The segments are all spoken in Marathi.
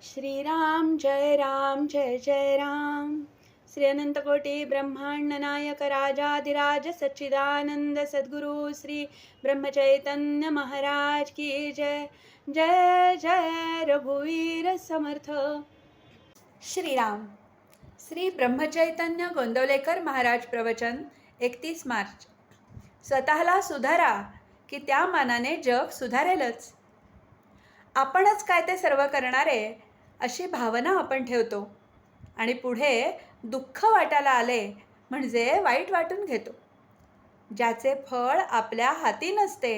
श्रीराम जय जय राम. श्री अनंतकोटी ब्रह्मांड नायक राजाधिराज सच्चिदानंद सद्गुरु श्री ब्रह्मचैतन्य महाराज की जय. जय जय रघुवीर समर्थ. श्रीराम. श्री ब्रह्मचैतन्य गोंदवलेकर महाराज प्रवचन 31 मार्च. स्वतःला सुधारा की त्या मानाने जग सुधारेलच. आपणच काय ते सर्व करणारे अशी भावना आपण ठेवतो आणि पुढे दुःख वाटायला आले म्हणजे वाईट वाटून घेतो. ज्याचे फळ आपल्या हाती नसते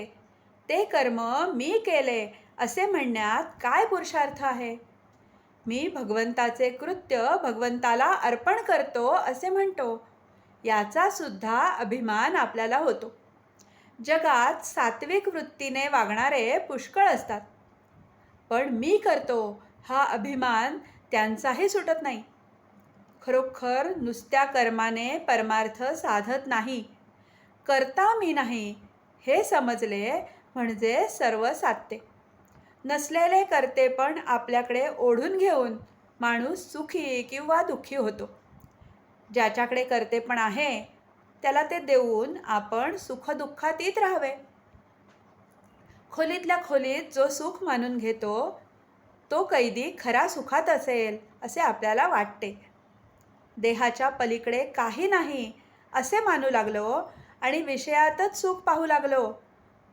ते कर्म मी केले असे म्हणण्यात काय पुरुषार्थ आहे. मी भगवंताचे कृत्य भगवंताला अर्पण करतो असे म्हणतो, याचा सुद्धा अभिमान आपल्याला होतो. जगात सात्विक वृत्तीने वागणारे पुष्कळ असतात, पण मी करतो हा अभिमान त्यांचाही सुटत नाही. खरोखर नुसत्या कर्माने परमार्थ साधत नाही. करता मी नाही हे समजले म्हणजे सर्व साधते. नसलेले करते पण आपल्याकडे ओढून घेऊन माणूस सुखी किंवा दुःखी होतो. ज्याच्याकडे करते पण आहे त्याला ते देऊन आपण सुखदुःखातीत राहावे. खोलीतल्या खोलीत जो सुख मानून घेतो तो कैदी खरा सुखात असेल असे आपल्याला वाटते. देहाच्या पलीकडे काही नाही असे मानू लागलो आणि विषयातच सुख पाहू लागलो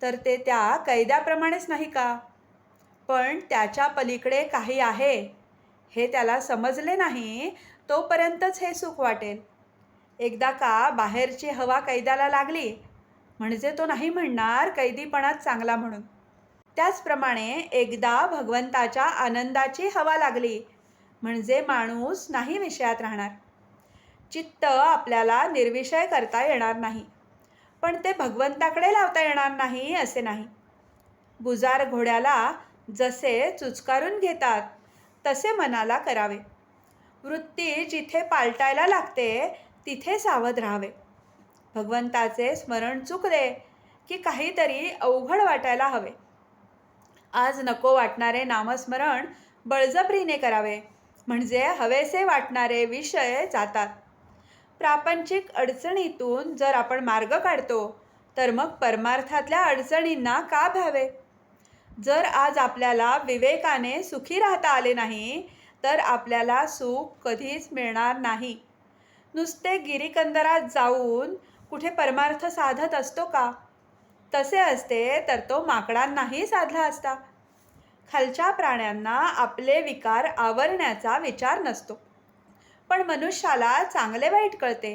तर ते त्या कैद्याप्रमाणेच नाही का. पण त्याच्या पलीकडे काही आहे हे त्याला समजले नाही तोपर्यंतच हे सुख वाटेल. एकदा का बाहेरची हवा कैद्याला लागली म्हणजे तो नाही म्हणणार कैदीपणात चांगला म्हणून. त्याचप्रमाणे एकदा भगवंताच्या आनंदाची हवा लागली म्हणजे माणूस नाही विषयात राहणार. चित्त आपल्याला निर्विषय करता येणार नाही, पण ते भगवंताकडे लावता येणार नाही असे नाही. गुजार घोड्याला जसे चुचकारून घेतात तसे मनाला करावे. वृत्ती जिथे पालटायला लागते तिथे सावध राहावे. भगवंताचे स्मरण चुकले की काहीतरी अवघड वाटायला हवे. आज नको वाटणारे नामस्मरण बळजबरीने करावे म्हणजे हवेसे वाटणारे विषय जातात. प्रापंचिक अडचणीतून जर आपण मार्ग काढतो तर मग परमार्थातल्या अडचणींना का भ्यावे. जर आज आपल्याला विवेकाने सुखी राहता आले नाही तर आपल्याला सुख कधीच मिळणार नाही. नुसते गिरीकंदरात जाऊन कुठे परमार्थ साधत असतो का. तसे असते तर तो माकडांनाही साधला असता. खालच्या प्राण्यांना आपले विकार आवरण्याचा विचार नसतो, पण मनुष्याला चांगले वाईट कळते.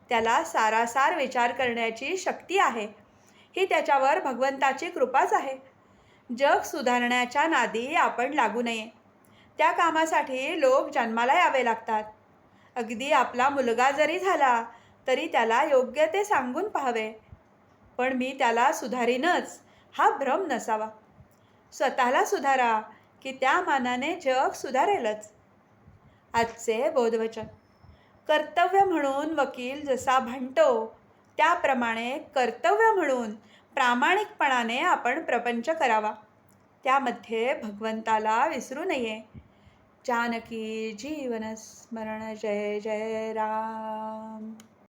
त्याला सारासार विचार करण्याची शक्ती आहे. ही त्याच्यावर भगवंताची कृपाच आहे. जग सुधारण्याच्या नादी आपण लागू नये. त्या कामासाठी लोक जन्माला यावे लागतात. अगदी आपला मुलगा जरी झाला तरी त्याला योग्य ते सांगून पाहावे. पण मी त्याला सुधारीनच हा भ्रम नसावा. स्वतःला सुधारा की त्या मानाने जग सुधारेलच. आजचे बोधवचन. कर्तव्य म्हणून वकील जसा भांडतो त्याप्रमाणे कर्तव्य म्हणून प्रामाणिकपणाने आपण प्रपंच करावा. त्यामध्ये भगवंताला विसरू नये. जानकी जीवन स्मरण. जय जय राम.